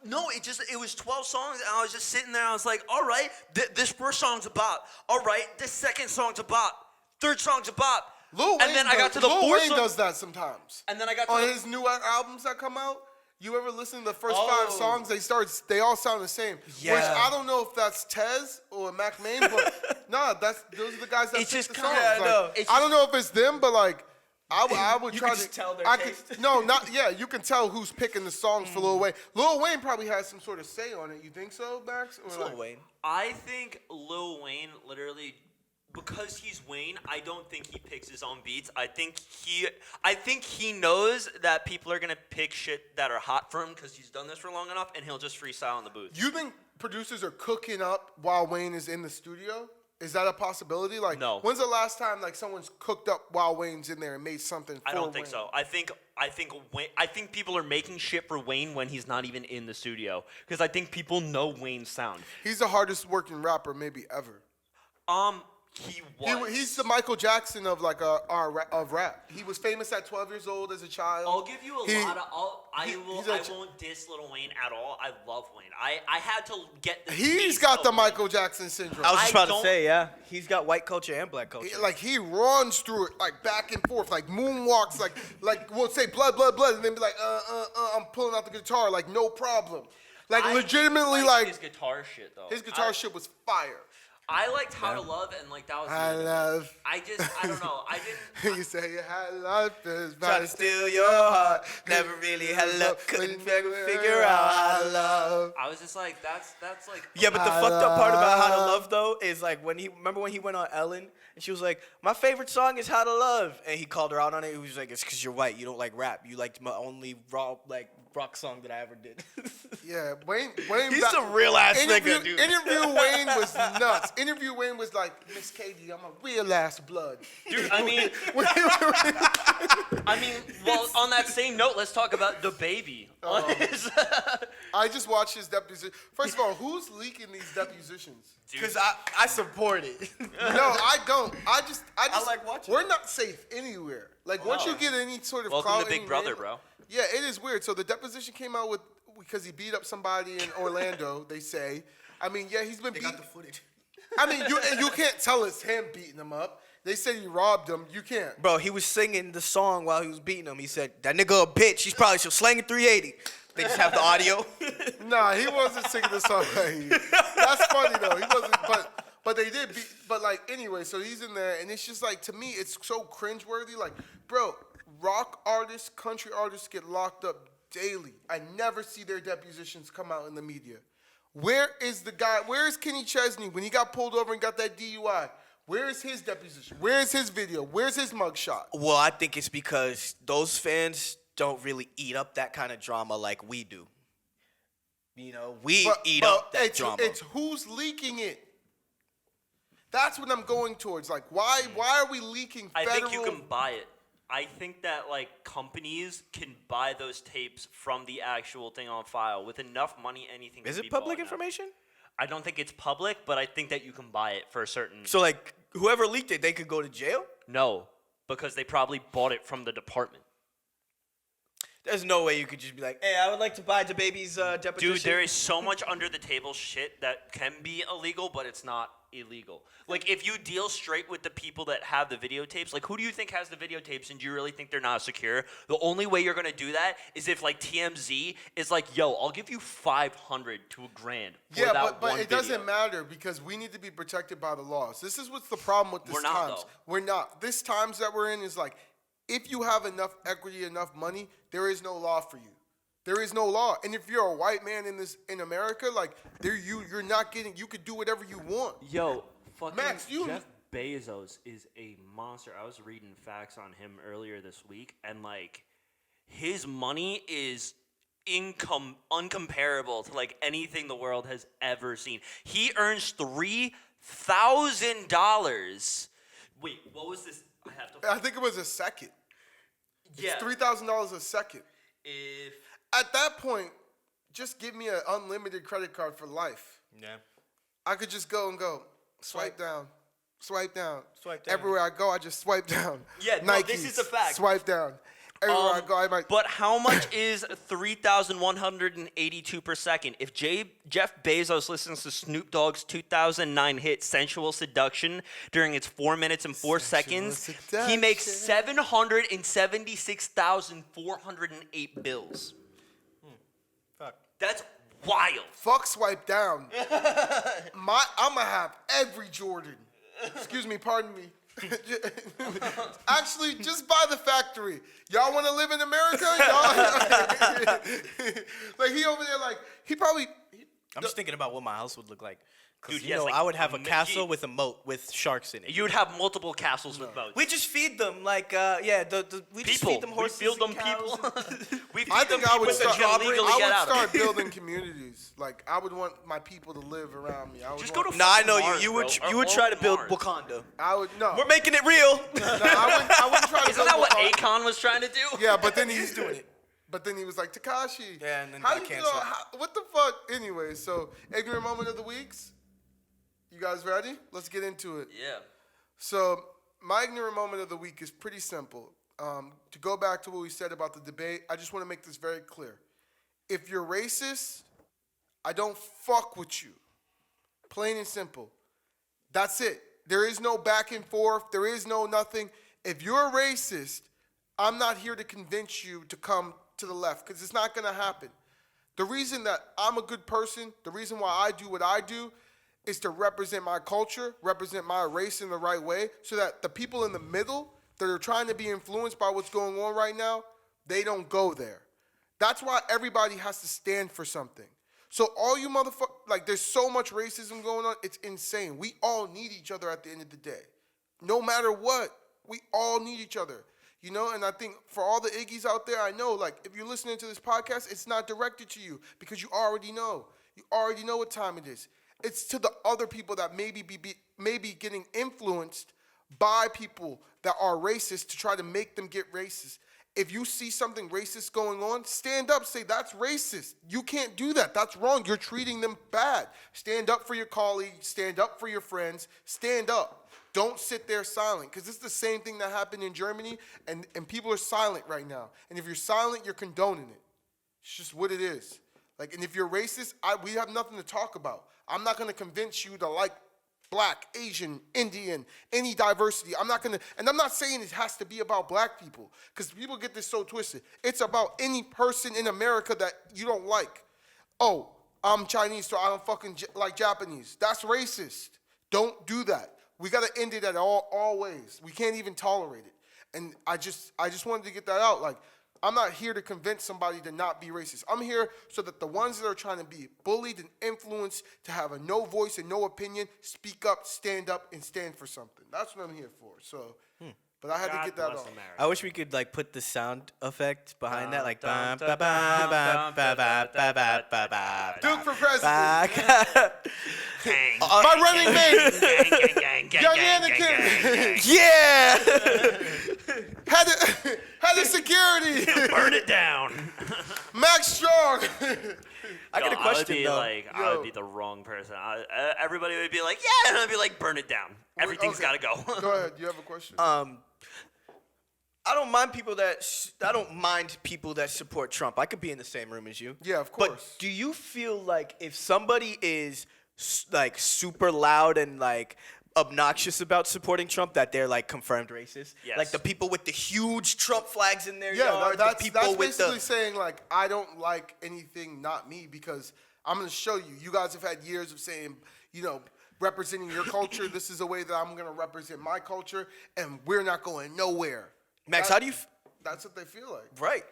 No, it was 12 songs, and I was just sitting there. I was like, all right, this first song's a bop. All right, this second song's a bop. Third song's a bop. Lil Wayne and then I got to the Lil fourth Wayne song. does that sometimes. And then I got to on the- his new albums that come out. You ever listen to the first 5 songs? They all sound the same. Yeah. Which I don't know if that's Tez or Mac Main, but those are the guys that It's pick just the kinda- songs. yeah, I Like, know. It's I don't know if it's them, but like I would You try could to just tell their I taste. could, no, not yeah. You can tell who's picking the songs for Lil Wayne. Lil Wayne probably has some sort of say on it. You think so, Max? Or It's like- Lil Wayne. I think Lil Wayne literally, because he's Wayne, I don't think he picks his own beats. I think he knows that people are gonna pick shit that are hot for him because he's done this for long enough, and he'll just freestyle in the booth. You think producers are cooking up while Wayne is in the studio? Is that a possibility? Like, No. When's the last time like someone's cooked up while Wayne's in there and made something? For I don't think Wayne? so. I think people are making shit for Wayne when he's not even in the studio because I think people know Wayne's sound. He's the hardest working rapper maybe ever. He was. He's the Michael Jackson of like of rap. He was famous at 12 years old as a child. I'll give you He- a lot of. I he's a- won't diss Lil Wayne at all. I love Wayne. I had to get the. He's taste got of the Wayne. Michael Jackson syndrome. I was just I about to don't- say, yeah. He's got white culture and black culture. He runs through it like back and forth, like moonwalks, like we'll say blood, blood, blood, and then be like, I'm pulling out the guitar, like no problem, like I legitimately, like like his guitar shit though. his guitar shit was fire. I liked How to Love, and like that was. I love. I don't know. I didn't. You say you had love is Try to steal your heart. Never really had love. Couldn't figure out how to love. I was just like, that's like. Yeah, but the fucked up part about How to Love though is like when he went on Ellen and she was like, my favorite song is How to Love, and he called her out on it. He was like, it's because you're white. You don't like rap. You liked my only rock song that I ever did. Yeah, Wayne. He's a real ass interview, nigga, dude. Interview Wayne was nuts. Interview Wayne was like, Miss Katie, I'm a real ass blood. Dude, I mean, well, on that same note, let's talk about the baby. I just watched his deposition. First of all, who's leaking these depositions? Because I support it. No, I don't. I just like watching We're not safe anywhere. Like once you get any sort of Welcome clout, to Big any Brother, name- bro. Yeah, it is weird. So the deposition came out because he beat up somebody in Orlando. They say. I mean, yeah, he's been beat. footage. I mean, you can't tell it's him beating him up. They said he robbed him. You can't. Bro, he was singing the song while he was beating him. He said, that nigga a bitch. She'll slang a 380. They just have the audio. Nah, he wasn't singing the song. That's funny though. He wasn't, but they did beat. But like anyway, so he's in there, and it's just like to me, it's so cringeworthy. Like, bro, rock artists, country artists get locked up daily. I never see their depositions come out in the media. Where is the guy? Where is Kenny Chesney when he got pulled over and got that DUI? Where is his deposition? Where is his video? Where's his mugshot? Well, I think it's because those fans don't really eat up that kind of drama like we do. You know, we eat up that drama. It's who's leaking it. That's what I'm going towards. Like, why are we leaking I federal? think you can buy it. I think that like companies can buy those tapes from the actual thing on file with enough money. Anything Is can it be public bought now. information? I don't think it's public, but I think that you can buy it for a certain. So, like, whoever leaked it, they could go to jail? No, because they probably bought it from the department. There's no way you could just be like, hey, I would like to buy the baby's deposition. Dude, there is so much under the table shit that can be illegal, but it's not illegal. Like, if you deal straight with the people that have the videotapes, like, who do you think has the videotapes, and do you really think they're not secure? The only way you're gonna do that is if, like, TMZ is like, yo, I'll give you $500 to $1,000 for Yeah, that but one it video. doesn't matter because we need to be protected by the laws. This is what's the problem with this We're not, times. though. We're not. This times that we're in is like, if you have enough equity, enough money, there is no law for you. There is no law. And if you're a white man in America, like you're not getting. You could do whatever you want. Yo, fucking Max, Jeff Bezos is a monster. I was reading facts on him earlier this week, and like his money is uncomparable to like anything the world has ever seen. He earns $3,000. Wait, what was this? I think it was a second. Yeah. It's $3,000 a second. If At that point, just give me an unlimited credit card for life. Yeah. I could just go and go swipe down, swipe down. Swipe down. Everywhere I go, I just swipe down. Yeah, no, this is a fact. Swipe down. Everywhere I go, I might. But how much is 3,182 per second? If Jeff Bezos listens to Snoop Dogg's 2009 hit "Sensual Seduction" during its 4 minutes and 4 seconds, he makes 776,408 bills. Fuck. That's wild. Fuck swipe down. I'ma have every Jordan. Excuse me, pardon me. Actually, just buy the factory. Y'all want to live in America? Y'all, like he over there, like he probably. I'm just thinking about what my house would look like. Because, Dude, yes, like I would have a a castle with a moat with sharks in it. You would have multiple castles with boats. We just feed them like, we just people. feed them horses We feed them and cows people. We feed I them think I would people that start. can legally get out of start it. building communities. Like I would want my people to live around me. I would Just want, go to No, I know Mars, you. bro, You would or try to build Mars. Wakanda. I would no. We're making it real. No, I wouldn't try to. Isn't build that what Wakanda. Akon was trying to do? Yeah, but then he's doing it. But then he was like Takashi. Yeah, and then how got you canceled. what the fuck? Anyway, so ignorant moment of the weeks. You guys ready? Let's get into it. Yeah. So my ignorant moment of the week is pretty simple. To go back to what we said about the debate, I just want to make this very clear. If you're racist, I don't fuck with you. Plain and simple. That's it. There is no back and forth. There is no nothing. If you're a racist, I'm not here to convince you to come to the left because it's not going to happen. The reason that I'm a good person, the reason why I do what I do, is to represent my culture, represent my race in the right way, so that the people in the middle that are trying to be influenced by what's going on right now, they don't go there. That's why everybody has to stand for something. So all you motherfuckers, like there's so much racism going on, it's insane. We all need each other at the end of the day. No matter what, we all need each other. You know, and I think for all the Iggies out there, I know, like, if you're listening to this podcast, it's not directed to you because you already know. You already know what time it is. It's to the other people that maybe getting influenced by people that are racist to try to make them get racist. If you see something racist going on, stand up, say that's racist. You can't do that. That's wrong. You're treating them bad. Stand up for your colleagues. Stand up for your friends. Stand up. Don't sit there silent because it's the same thing that happened in Germany and people are silent right now. And if you're silent, you're condoning it. It's just what it is. Like, and if you're racist, we have nothing to talk about. I'm not going to convince you to like black, Asian, Indian, any diversity. I'm not going to, and I'm not saying it has to be about black people because people get this so twisted. It's about any person in America that you don't like. Oh, I'm Chinese, so I don't fucking like Japanese. That's racist. Don't do that. We got to end it at all ways. We can't even tolerate it. And I just wanted to get that out. Like, I'm not here to convince somebody to not be racist. I'm here so that the ones that are trying to be bullied and influenced to have a no voice and no opinion, speak up, and stand for something. That's what I'm here for. So, but I had to get that off. I wish we could like put the sound effect behind that, like Duke for president. Gang. My running mate, Gang, young Anakin, yeah. head of security, Burn it down. Max Strong. I got a question though. I would be the wrong person. Everybody would be like, yeah, and I'd be like, burn it down. Everything's Okay. got to go. Go ahead. You have a question? I don't mind people that support Trump. I could be in the same room as you. Yeah, of But course. do you feel like if somebody is like super loud and like obnoxious about supporting Trump, that they're like confirmed racist? Yes. Like the people with the huge Trump flags in their Yeah, yard. that's the people with basically the saying like I don't like anything not me because I'm gonna show you. You guys have had years of saying, you know, representing your culture. This is a way that I'm gonna represent my culture, and we're not going nowhere. Max. That- How do you? That's what they feel like. Right.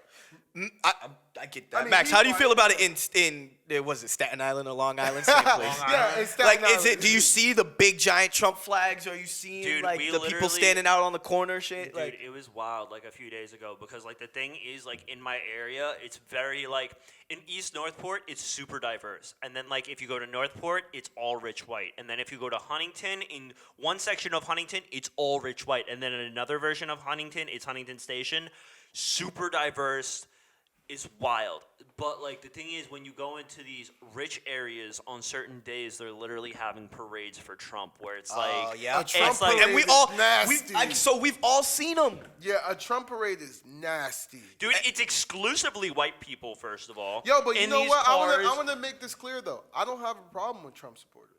I get that. I mean, Max, he's how do you feel like- about it was it Staten Island or Long Island? Same place. Yeah, it's Staten Like, Island. is it? Do you see the big giant Trump flags? Or are you seeing Dude, like we the people literally- standing out on the corner shit? Dude, Like, it was wild like a few days ago because like the thing is like in my area it's very like in East Northport it's super diverse, and then like if you go to Northport it's all rich white, and then if you go to Huntington, in one section of Huntington it's all rich white, and then in another version of Huntington it's Huntington Station, super diverse. Is wild. But like the thing is when you go into these rich areas on certain days they're literally having parades for Trump where it's like yeah. A Trump it's like- parade and we is all nasty. so we've all seen them. Yeah, a Trump parade is nasty. Dude, it's exclusively white people, first of all. Yo, but you in know these what? Cars. I want to make this clear though. I don't have a problem with Trump supporters.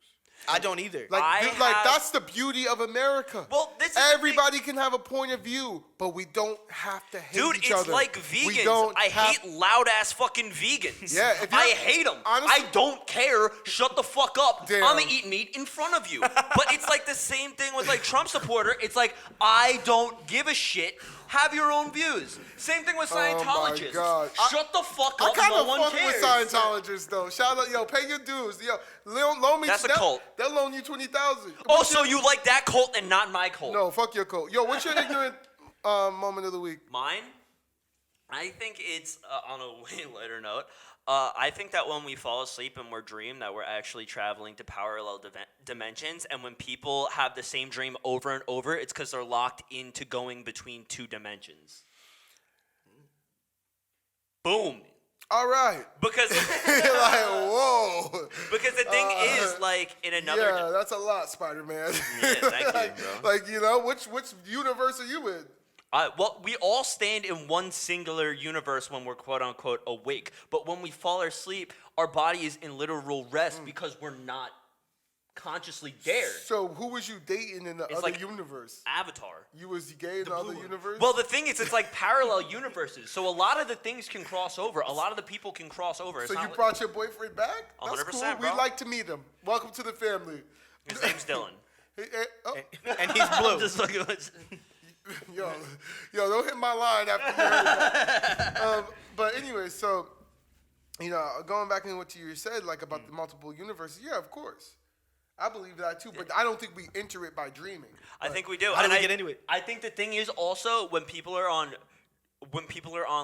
I don't either. Like, I dude, like have- that's the beauty of America. Well, this is the thing. Everybody can have a point of view, but we don't have to hate Dude, each it's other. like We vegans. don't I have- hate loud ass fucking vegans. Yeah, if you're- I hate them. honestly- I don't care. Shut the fuck up. Damn. I'm gonna eat meat in front of you. But it's like the same thing with like Trump supporter. It's like I don't give a shit. Have your own views. Same thing with Scientologists. God. Shut the fuck I up. kind No of one fuck cares. with Scientologists though. Shout out, yo, pay your dues. Yo, loan me. That's a they'll- cult. They'll loan you 20,000. Oh, What's so your- you like that cult and not my cult? No, fuck your cult. Yo, what's your ignorant moment of the week? Mine, I think it's on a way lighter note. I think that when we fall asleep and we're dream that we're actually traveling to parallel dimensions, and when people have the same dream over and over, it's because they're locked into going between two dimensions. Boom. All right. Because You're like, whoa. because the thing is like in another. Yeah, that's a lot, Spider-Man. Yeah, thank you, like, bro. like, you know, which universe are you in? Well, we all stand in one singular universe when we're quote unquote awake. But when we fall asleep, our body is in literal rest because we're not consciously there. So who was you dating in the It's other like- universe? Avatar. You was gay in the other universe? Well, the thing is, it's like parallel universes. So a lot of the things can cross over. A lot of the people can cross over. It's so you not like- brought your boyfriend back? That's 100%, cool. bro. We'd like to meet him. Welcome to the family. His name's Dylan. Hey, hey, oh, And he's blue. Just fucking with- yo, don't hit my line after you heard that. But anyway, so, you know, going back into what you said, like about the multiple universes, yeah, of course. I believe that too, but I don't think we enter it by dreaming. I think we do. How do And we I- get into it? I think the thing is also when people are on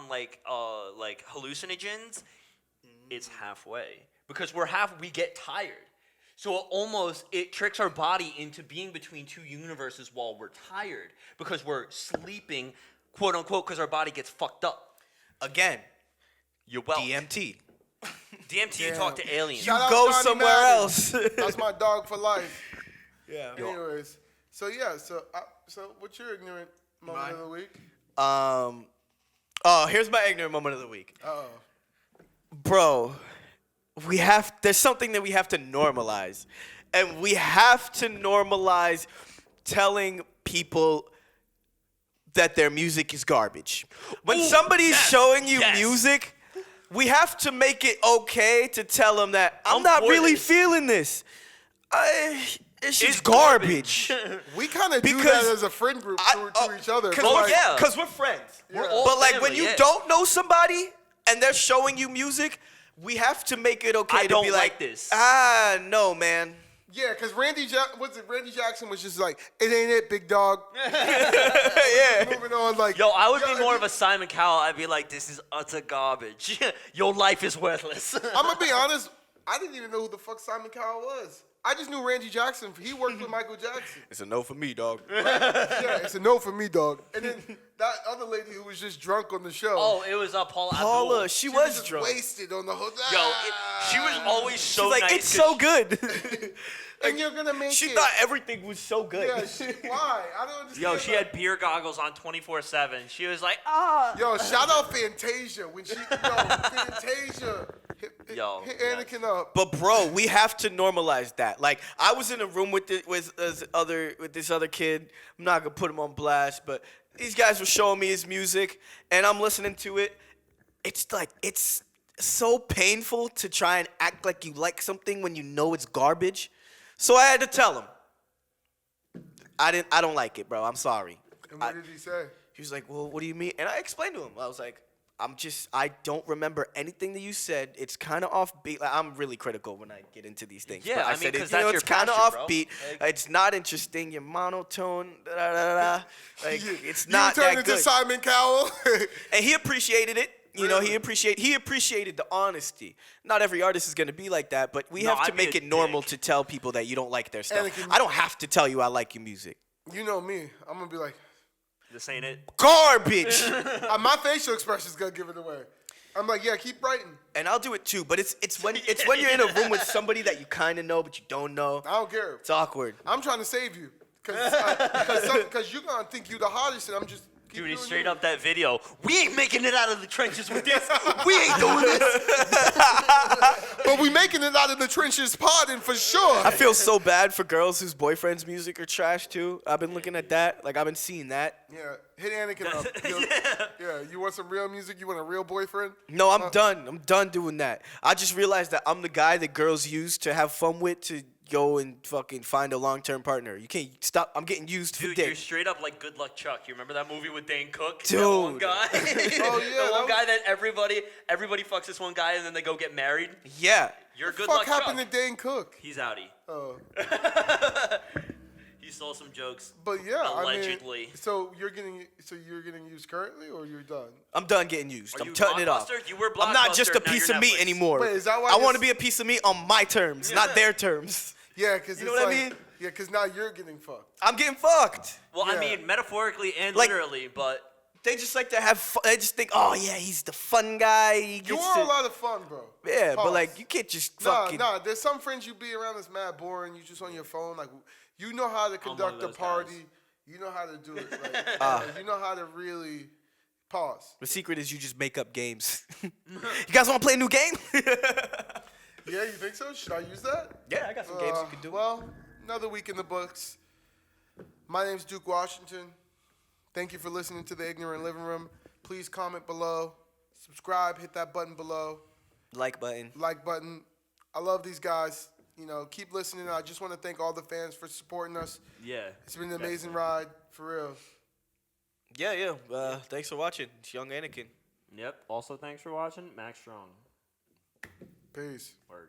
like hallucinogens, it's halfway because we get tired. So it tricks our body into being between two universes while we're tired because we're sleeping, quote unquote, because our body gets fucked up. Again, You're well. DMT. DMT, you Damn. talk to aliens. Shout out Go Johnny somewhere Madden. else. That's my dog for life. Yeah. Anyways, so yeah, so what's your ignorant moment Mine? of the week? Oh, here's my ignorant moment of the week. Uh-oh. Bro, there's something that we have to normalize. And we have to normalize telling people that their music is garbage. When Ooh, somebody's yes, showing you yes. music, we have to make it okay to tell them that I'm not for really this. feeling this. It's just It's garbage. We kind of do Because that as a friend group to each other. Cause but Oh, like, yeah. Because we're friends. We're all But like when family, you yeah. don't know somebody and they're showing you music, we have to make it okay I to don't be like like this. No, man. Yeah, because Randy Jackson was just like, it ain't it, big dog. Yeah. Moving on, like, Yo, I would yo, be more of a Simon Cowell. I'd be like, this is utter garbage. Your life is worthless. I'm gonna be honest. I didn't even know who the fuck Simon Cowell was. I just knew Randy Jackson. He worked with Michael Jackson. It's a no for me, dog. Yeah, it's a no for me, dog. And then that other lady who was just drunk on the show. Oh, it was Paula Paula, Abdul. she she was just drunk. wasted on the whole. Yo, she was always so She's like, nice. it's 'cause so good. And you're gonna make She it. thought everything was so good. Yeah, why? I don't understand. Yo, she that. had beer goggles on 24/7. She was like, Yo, shout out Fantasia when she. Fantasia hit Yo, Anakin up. But bro, we have to normalize that. Like I was in a room with this other kid. I'm not gonna put him on blast, but these guys were showing me his music, and I'm listening to it. It's like it's so painful to try and act like you like something when you know it's garbage. So I had to tell him. I don't like it, bro. I'm sorry. And what did he say? He was like, well, what do you mean? And I explained to him. I was like, I don't remember anything that you said. It's kind of offbeat. Like, I'm really critical when I get into these things. Yeah, but I mean, said 'cause you know, that's your it's kind of passion, bro. offbeat. It's not interesting. You're monotone. Da, da, da, da. Like, it's You not turned that into good. Simon Cowell. And he appreciated it. You know, Really? he appreciated the honesty. Not every artist is gonna be like that, but we No, have to I'd be make a it normal dick. to tell people that you don't like their stuff. Anakin- I don't have to tell you I like your music. You know me. I'm gonna be like, This ain't it. Garbage. my facial expression's gonna give it away. I'm like, yeah, keep writing. And I'll do it too, but it's when you're in a room with somebody that you kind of know but you don't know. I don't care. It's awkward. I'm trying to save you, cause you're gonna think you the hottest, and I'm just. Keep Dude, doing he straight you. up that video. We ain't making it out of the trenches with this. We ain't doing this. But we making it out of the trenches podding for sure. I feel so bad for girls whose boyfriends' music are trash too. I've been looking at that. Like I've been seeing that. Yeah, hit Anakin up. Yeah, you want some real music? You want a real boyfriend? No, I'm done. I'm done doing that. I just realized that I'm the guy that girls use to have fun with to go and fucking find a long-term partner. You can't stop. I'm getting used for Dude, you're dick. straight up like Good Luck Chuck. You remember that movie with Dane Cook? Dude. That one guy? Oh, yeah, The one that guy that everybody fucks this one guy and then they go get married. Yeah. You're Good Fuck Luck happened Chuck. to Dane Cook? He's outie. Oh, He stole some jokes. but yeah, Allegedly. I mean, so you're getting used currently, or you're done? I'm done getting used. Are I'm you cutting it off. Blockbuster? You were I'm not just Blockbuster, a now piece you're of meat Netflix. anymore. Wait, is that why I want this- to be a piece of meat on my terms, not their terms. Yeah, because You know it's what I like, mean? yeah, because now you're getting fucked. I'm getting fucked. Well, I Yeah. mean, metaphorically and Like- literally, but They just like to have fun. They just think, oh yeah, he's the fun guy. He You gets are to, a lot of fun, bro. yeah, but Pause. like you can't just Nah, fucking. nah. There's some friends you be around that's mad boring. You just on your phone, like you know how to conduct a those party. guys. You know how to do it. Like, you know how to really pause. The secret is you just make up games. You guys want to play a new game? Yeah, you think so? Should I use that? Yeah, I got some games you can do. Well, another week in the books. My name's Duke Washington. Thank you for listening to the Ignorant Living Room. Please comment below, subscribe, hit that button below, Like button. like button. I love these guys. You know, keep listening. I just want to thank all the fans for supporting us. yeah. It's been an amazing ride, for real. Yeah. Thanks for watching. It's Young Anakin. Yep. Also, thanks for watching. Max Strong. Peace. Word.